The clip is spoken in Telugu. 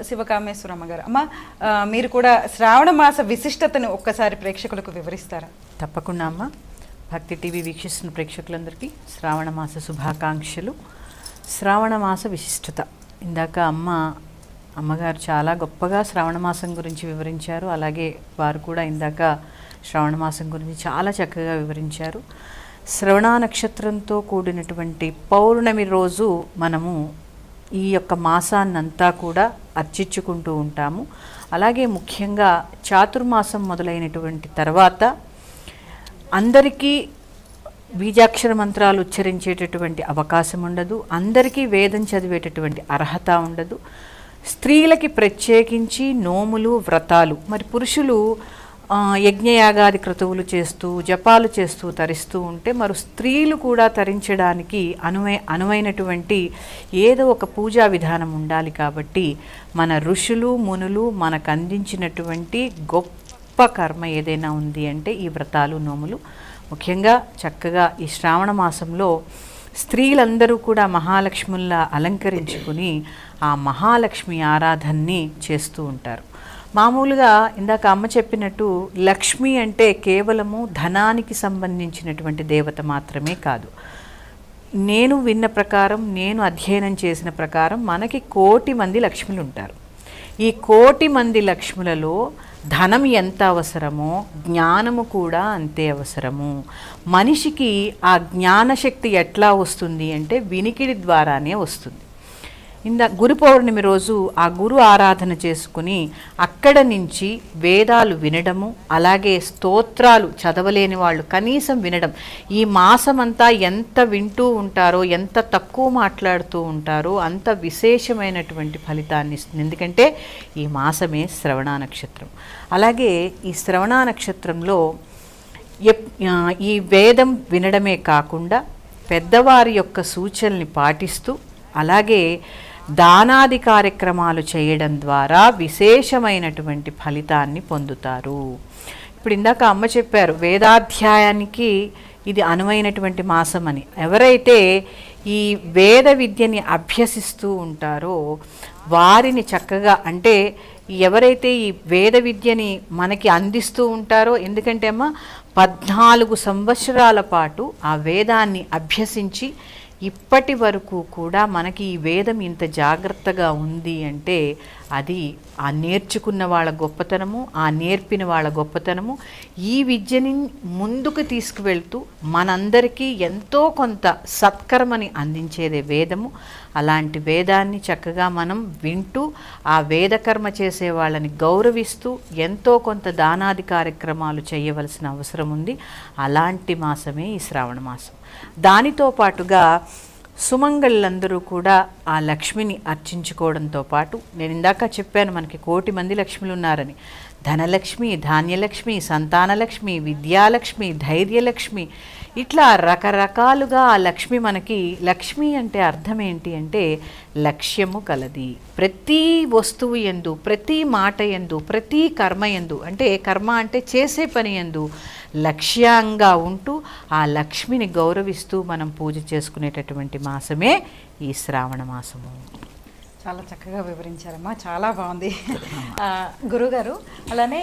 శివకామేశ్వరమ్మ గారు. అమ్మ, మీరు కూడా శ్రావణ మాస విశిష్టతను ఒక్కసారి ప్రేక్షకులకు వివరిస్తారా? తప్పకుండా అమ్మ. భక్తి టీవీ వీక్షిస్తున్న ప్రేక్షకులందరికీ శ్రావణ మాస శుభాకాంక్షలు. శ్రావణ మాస విశిష్టత ఇందాక అమ్మగారు చాలా గొప్పగా శ్రావణ మాసం గురించి వివరించారు. అలాగే వారు కూడా ఇందాక శ్రావణ మాసం గురించి చాలా చక్కగా వివరించారు. శ్రవణ నక్షత్రంతో కూడినటువంటి పౌర్ణమి రోజు మనము ఈ యొక్క మాసాన్నంతా కూడా అర్చించుకుంటూ ఉంటాము. అలాగే ముఖ్యంగా చాతుర్మాసం మొదలైనటువంటి తర్వాత అందరికీ బీజాక్షర మంత్రాలు ఉచ్చరించేటటువంటి అవకాశం ఉండదు. అందరికీ వేదం చదివేటటువంటి అర్హత ఉండదు. స్త్రీలకి ప్రత్యేకించి నోములు, వ్రతాలు, మరి పురుషులు యజ్ఞయాగాది క్రతువులు చేస్తూ జపాలు చేస్తూ తరిస్తూ ఉంటే మరి స్త్రీలు కూడా తరించడానికి అనువైనటువంటి ఏదో ఒక పూజా విధానం ఉండాలి. కాబట్టి మన ఋషులు మునులు మనకు అందించినటువంటి గొప్ప కర్మ ఏదైనా ఉంది అంటే ఈ వ్రతాలు, నోములు. ముఖ్యంగా చక్కగా ఈ శ్రావణ మాసంలో స్త్రీలందరూ కూడా మహాలక్ష్ముల్లా అలంకరించుకుని ఆ మహాలక్ష్మి ఆరాధనని చేస్తూ ఉంటారు. మామూలుగా ఇందాక అమ్మ చెప్పినట్టు లక్ష్మి అంటే కేవలము ధనానికి సంబంధించినటువంటి దేవత మాత్రమే కాదు. నేను విన్న ప్రకారం, నేను అధ్యయనం చేసిన ప్రకారం మనకి 1,000,000 మంది లక్ష్ములు ఉంటారు. ఈ 1,000,000 మంది లక్ష్ములలో ధనం ఎంత అవసరమో జ్ఞానము కూడా అంతే అవసరము. మనిషికి ఆ జ్ఞానశక్తి ఎట్లా వస్తుంది అంటే వినికిడి ద్వారానే వస్తుంది. గురు పౌర్ణమి రోజు ఆ గురు ఆరాధన చేసుకుని అక్కడ నుంచి వేదాలు వినడము, అలాగే స్తోత్రాలు చదవలేని వాళ్ళు కనీసం వినడం. ఈ మాసమంతా ఎంత వింటూ ఉంటారో, ఎంత తక్కువ మాట్లాడుతూ ఉంటారో అంత విశేషమైనటువంటి ఫలితాన్ని ఇస్తుంది. ఎందుకంటే ఈ మాసమే శ్రవణ నక్షత్రం. అలాగే ఈ శ్రవణ నక్షత్రంలో ఈ వేదం వినడమే కాకుండా పెద్దవారి యొక్క సూచనల్ని పాటిస్తూ అలాగే దానాది కార్యక్రమాలు చేయడం ద్వారా విశేషమైనటువంటి ఫలితాన్ని పొందుతారు. ఇప్పుడు ఇందాక అమ్మ చెప్పారు వేదాధ్యాయానికి ఇది అనువైనటువంటి మాసం అని. ఎవరైతే ఈ వేద విద్యని అభ్యసిస్తూ ఉంటారో వారిని చక్కగా, అంటే ఎవరైతే ఈ వేద విద్యని మనకి అందిస్తూ ఉంటారో, ఎందుకంటే అమ్మ 14 సంవత్సరాల పాటు ఆ వేదాన్ని అభ్యసించి ఇప్పటి వరకు కూడా మనకి ఈ వేదం ఇంత జాగ్రత్తగా ఉంది అంటే అది ఆ నేర్చుకున్న వాళ్ళ గొప్పతనము, ఆ నేర్పిన వాళ్ళ గొప్పతనము. ఈ విద్యని ముందుకు తీసుకువెళ్తూ మనందరికీ ఎంతో కొంత సత్కర్మని అందించేదే వేదము. అలాంటి వేదాన్ని చక్కగా మనం వింటూ ఆ వేదకర్మ చేసే వాళ్ళని గౌరవిస్తూ ఎంతో కొంత దానాది కార్యక్రమాలు చేయవలసిన అవసరం ఉంది. అలాంటి మాసమే ఈ శ్రావణ మాసం. దానితో పాటుగా సుమంగళ్ళందరూ కూడా ఆ లక్ష్మిని అర్చించుకోవడంతో పాటు, నేను ఇందాక చెప్పాను మనకి 1,000,000 మంది లక్ష్ములు ఉన్నారని. ధనలక్ష్మి, ధాన్యలక్ష్మి, సంతానలక్ష్మి, విద్యాలక్ష్మి, ధైర్యలక్ష్మి, ఇట్లా రకరకాలుగా ఆ లక్ష్మి మనకి. లక్ష్మి అంటే అర్థం ఏంటి అంటే లక్ష్యము కలది. ప్రతి వస్తువు యందు, ప్రతి మాట యందు, ప్రతి కర్మ యందు, అంటే కర్మ అంటే చేసే పని యందు లక్ష్యంగా ఉంటూ ఆ లక్ష్మిని గౌరవిస్తూ మనం పూజ చేసుకునేటటువంటి మాసమే ఈ శ్రావణ మాసము. చాలా చక్కగా వివరించారమ్మా, చాలా బాగుంది. గురుగారు, అలానే